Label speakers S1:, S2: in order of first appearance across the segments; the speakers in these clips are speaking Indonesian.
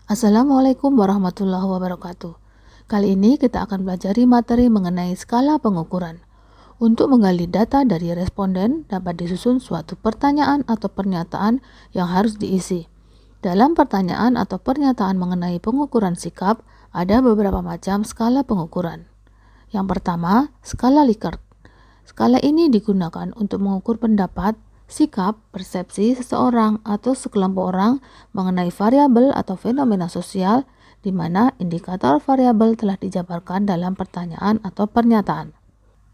S1: Assalamualaikum warahmatullahi wabarakatuh. Kali ini kita akan belajar materi mengenai skala pengukuran. Untuk menggali data dari responden dapat disusun suatu pertanyaan atau pernyataan yang harus diisi. Dalam pertanyaan atau pernyataan mengenai pengukuran sikap, ada beberapa macam skala pengukuran. Yang pertama, skala Likert. Skala ini digunakan untuk mengukur pendapat, sikap, persepsi seseorang atau sekelompok orang mengenai variabel atau fenomena sosial di mana indikator variabel telah dijabarkan dalam pertanyaan atau pernyataan.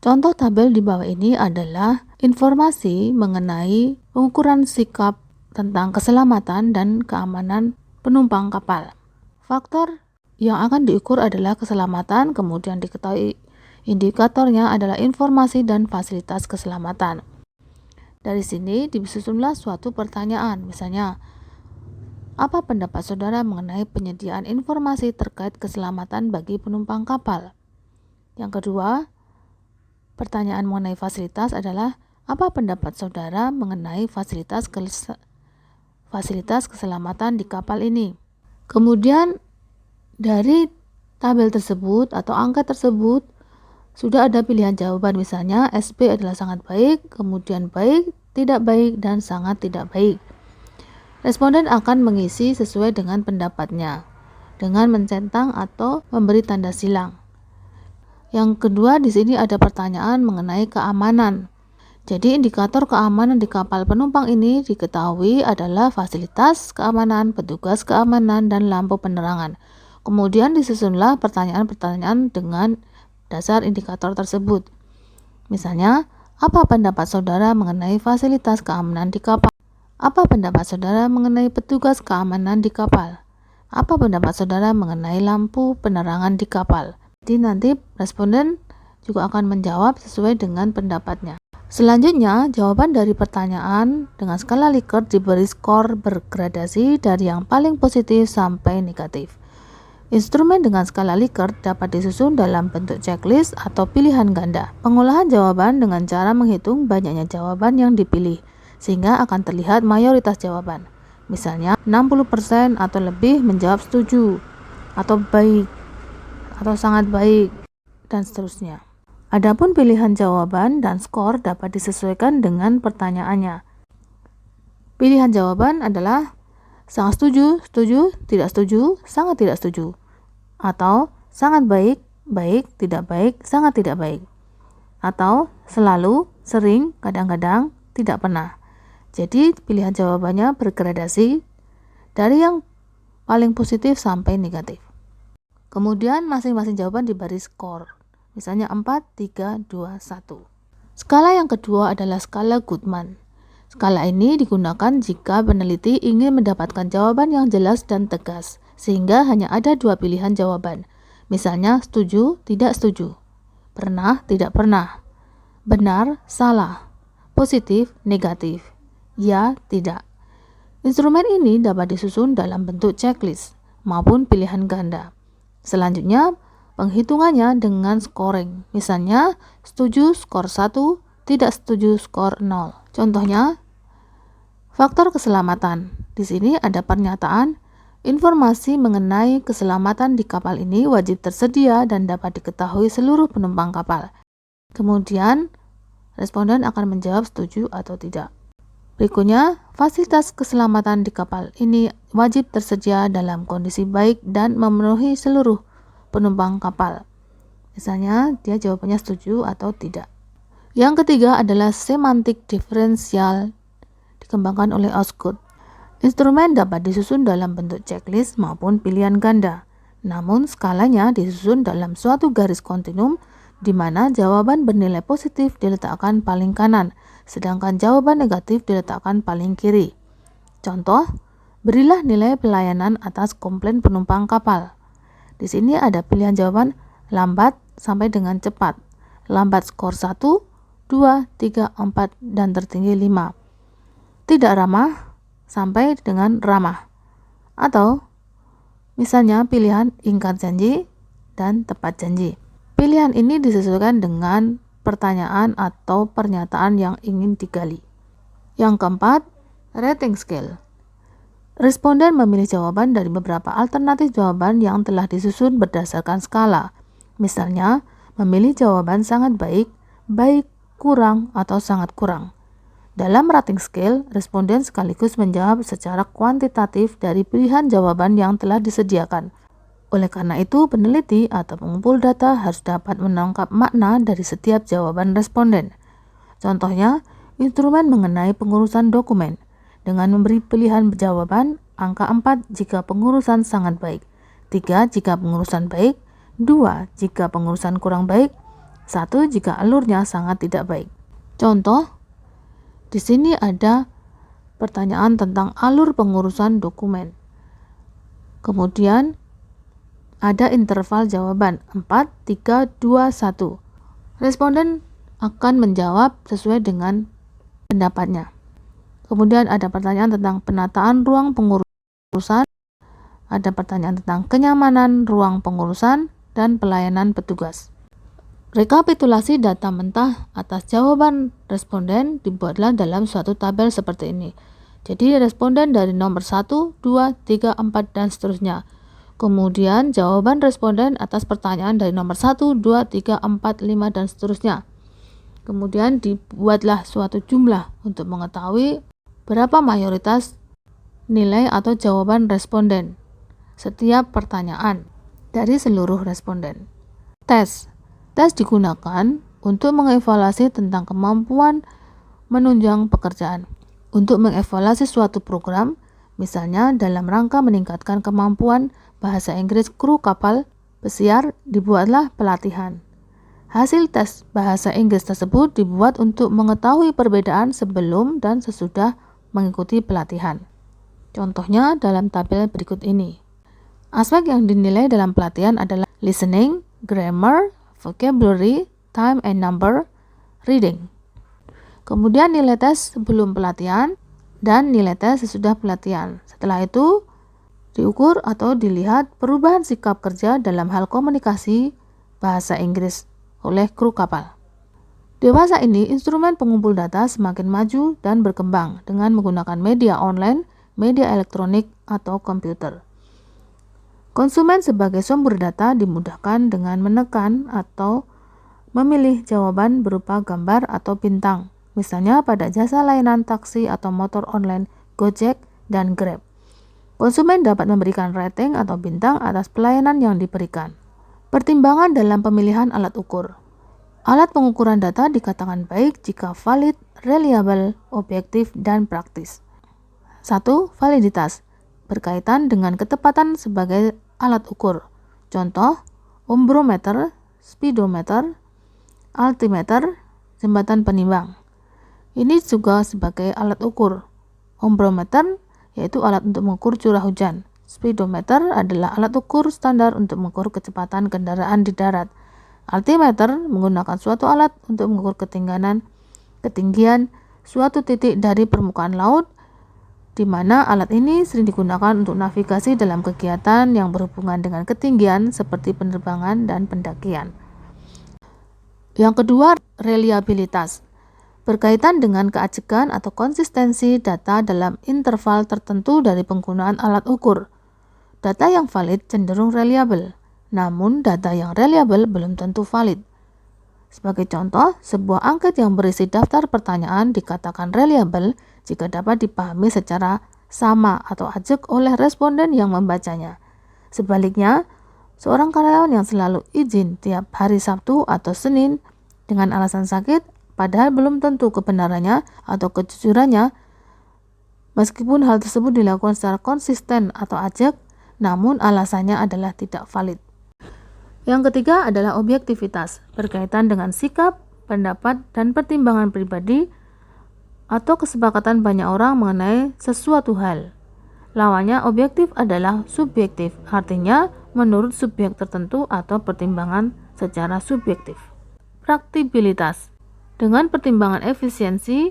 S1: Contoh tabel di bawah ini adalah informasi mengenai pengukuran sikap tentang keselamatan dan keamanan penumpang kapal. Faktor yang akan diukur adalah keselamatan, kemudian diketahui indikatornya adalah informasi dan fasilitas keselamatan. Dari sini disusunlah suatu pertanyaan, misalnya, apa pendapat saudara mengenai penyediaan informasi terkait keselamatan bagi penumpang kapal? Yang kedua, pertanyaan mengenai fasilitas adalah, apa pendapat saudara mengenai fasilitas keselamatan di kapal ini? Kemudian dari tabel tersebut atau angka tersebut sudah ada pilihan jawaban, misalnya SP adalah sangat baik, kemudian baik, tidak baik, dan sangat tidak baik. Responden akan mengisi sesuai dengan pendapatnya dengan mencentang atau memberi tanda silang. Yang kedua, di sini ada pertanyaan mengenai keamanan. Jadi indikator keamanan di kapal penumpang ini diketahui adalah fasilitas keamanan, petugas keamanan, dan lampu penerangan. Kemudian disusunlah pertanyaan-pertanyaan dengan dasar indikator tersebut. Misalnya, apa pendapat saudara mengenai fasilitas keamanan di kapal? Apa pendapat saudara mengenai petugas keamanan di kapal? Apa pendapat saudara mengenai lampu penerangan di kapal? Jadi nanti responden juga akan menjawab sesuai dengan pendapatnya. Selanjutnya, jawaban dari pertanyaan dengan skala Likert diberi skor bergradasi dari yang paling positif sampai negatif. Instrumen dengan skala Likert dapat disusun dalam bentuk checklist atau pilihan ganda. Pengolahan jawaban dengan cara menghitung banyaknya jawaban yang dipilih, sehingga akan terlihat mayoritas jawaban. Misalnya 60% atau lebih menjawab setuju, atau baik, atau sangat baik, dan seterusnya. Adapun pilihan jawaban dan skor dapat disesuaikan dengan pertanyaannya. Pilihan jawaban adalah sangat setuju, setuju, tidak setuju, sangat tidak setuju, atau sangat baik, baik, tidak baik, sangat tidak baik, atau selalu, sering, kadang-kadang, tidak pernah. Jadi pilihan jawabannya bergradasi dari yang paling positif sampai negatif. Kemudian masing-masing jawaban diberi skor, misalnya 4, 3, 2, 1. Skala yang kedua adalah skala Goodman. Skala ini digunakan jika peneliti ingin mendapatkan jawaban yang jelas dan tegas, sehingga hanya ada dua pilihan jawaban. Misalnya setuju, tidak setuju, pernah, tidak pernah, benar, salah, positif, negatif, ya, tidak. Instrumen ini dapat disusun dalam bentuk checklist maupun pilihan ganda. Selanjutnya, penghitungannya dengan scoring. Misalnya, setuju skor 1, tidak setuju skor 0. Contohnya, faktor keselamatan. Di sini ada pernyataan, informasi mengenai keselamatan di kapal ini wajib tersedia dan dapat diketahui seluruh penumpang kapal. Kemudian, responden akan menjawab setuju atau tidak. Berikutnya, fasilitas keselamatan di kapal ini wajib tersedia dalam kondisi baik dan memenuhi seluruh penumpang kapal. Misalnya, dia jawabannya setuju atau tidak. Yang ketiga adalah semantik diferensial dikembangkan oleh Osgood. Instrumen dapat disusun dalam bentuk checklist maupun pilihan ganda. Namun skalanya disusun dalam suatu garis kontinum di mana jawaban bernilai positif diletakkan paling kanan, sedangkan jawaban negatif diletakkan paling kiri. Contoh, berilah nilai pelayanan atas komplain penumpang kapal. Di sini ada pilihan jawaban lambat sampai dengan cepat. Lambat skor 1, 2, 3, 4, dan tertinggi 5. Tidak ramah sampai dengan ramah. Atau misalnya pilihan ingkar janji dan tepat janji. Pilihan ini disesuaikan dengan pertanyaan atau pernyataan yang ingin digali. Yang keempat, rating scale. Responden memilih jawaban dari beberapa alternatif jawaban yang telah disusun berdasarkan skala. Misalnya, memilih jawaban sangat baik, baik, kurang, atau sangat kurang. Dalam rating scale, responden sekaligus menjawab secara kuantitatif dari pilihan jawaban yang telah disediakan. Oleh karena itu, peneliti atau pengumpul data harus dapat menangkap makna dari setiap jawaban responden. Contohnya, instrumen mengenai pengurusan dokumen dengan memberi pilihan jawaban angka 4 jika pengurusan sangat baik, 3 jika pengurusan baik, 2 jika pengurusan kurang baik, 1 jika alurnya sangat tidak baik. Contoh, di sini ada pertanyaan tentang alur pengurusan dokumen. Kemudian ada interval jawaban 4, 3, 2, 1. Responden akan menjawab sesuai dengan pendapatnya. Kemudian ada pertanyaan tentang penataan ruang pengurusan, ada pertanyaan tentang kenyamanan ruang pengurusan, dan pelayanan petugas. Rekapitulasi data mentah atas jawaban responden dibuatlah dalam suatu tabel seperti ini. Jadi responden dari nomor 1, 2, 3, 4, dan seterusnya. Kemudian jawaban responden atas pertanyaan dari nomor 1, 2, 3, 4, 5, dan seterusnya. Kemudian dibuatlah suatu jumlah untuk mengetahui berapa mayoritas nilai atau jawaban responden setiap pertanyaan dari seluruh responden. Tes digunakan untuk mengevaluasi tentang kemampuan menunjang pekerjaan. Untuk mengevaluasi suatu program, misalnya dalam rangka meningkatkan kemampuan bahasa Inggris kru kapal pesiar, dibuatlah pelatihan. Hasil tes bahasa Inggris tersebut dibuat untuk mengetahui perbedaan sebelum dan sesudah mengikuti pelatihan. Contohnya dalam tabel berikut ini. Aspek yang dinilai dalam pelatihan adalah listening, grammar, vocabulary, time and number, reading. Kemudian nilai tes sebelum pelatihan dan nilai tes sesudah pelatihan. Setelah itu diukur atau dilihat perubahan sikap kerja dalam hal komunikasi bahasa Inggris oleh kru kapal. Dewasa ini, instrumen pengumpul data semakin maju dan berkembang dengan menggunakan media online, media elektronik, atau komputer. Konsumen sebagai sumber data dimudahkan dengan menekan atau memilih jawaban berupa gambar atau bintang, misalnya pada jasa layanan taksi atau motor online Gojek dan Grab. Konsumen dapat memberikan rating atau bintang atas pelayanan yang diberikan. Pertimbangan dalam pemilihan alat ukur. Alat pengukuran data dikatakan baik jika valid, reliable, objektif, dan praktis. 1. Validitas berkaitan dengan ketepatan sebagai alat ukur. Contoh, ombrometer, speedometer, altimeter, jembatan penimbang. Ini juga sebagai alat ukur. Ombrometer yaitu alat untuk mengukur curah hujan. Speedometer adalah alat ukur standar untuk mengukur kecepatan kendaraan di darat. Altimeter menggunakan suatu alat untuk mengukur ketinggian suatu titik dari permukaan laut, di mana alat ini sering digunakan untuk navigasi dalam kegiatan yang berhubungan dengan ketinggian seperti penerbangan dan pendakian. Yang kedua, reliabilitas berkaitan dengan keajekan atau konsistensi data dalam interval tertentu dari penggunaan alat ukur. Data yang valid cenderung reliable, namun data yang reliable belum tentu valid. Sebagai contoh, sebuah angket yang berisi daftar pertanyaan dikatakan reliable jika dapat dipahami secara sama atau ajak oleh responden yang membacanya. Sebaliknya, seorang karyawan yang selalu izin tiap hari Sabtu atau Senin dengan alasan sakit, padahal belum tentu kebenarannya atau kejujurannya, meskipun hal tersebut dilakukan secara konsisten atau ajak, namun alasannya adalah tidak valid. Yang ketiga adalah objektivitas, berkaitan dengan sikap, pendapat, dan pertimbangan pribadi atau kesepakatan banyak orang mengenai sesuatu hal. Lawannya objektif adalah subjektif, artinya menurut subjek tertentu atau pertimbangan secara subjektif. Praktikabilitas, dengan pertimbangan efisiensi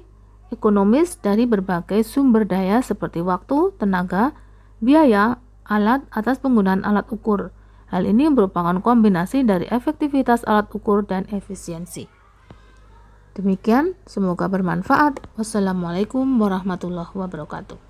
S1: ekonomis dari berbagai sumber daya seperti waktu, tenaga, biaya, alat atas penggunaan alat ukur. Hal ini merupakan kombinasi dari efektivitas alat ukur dan efisiensi. Demikian, semoga bermanfaat. Wassalamualaikum warahmatullahi wabarakatuh.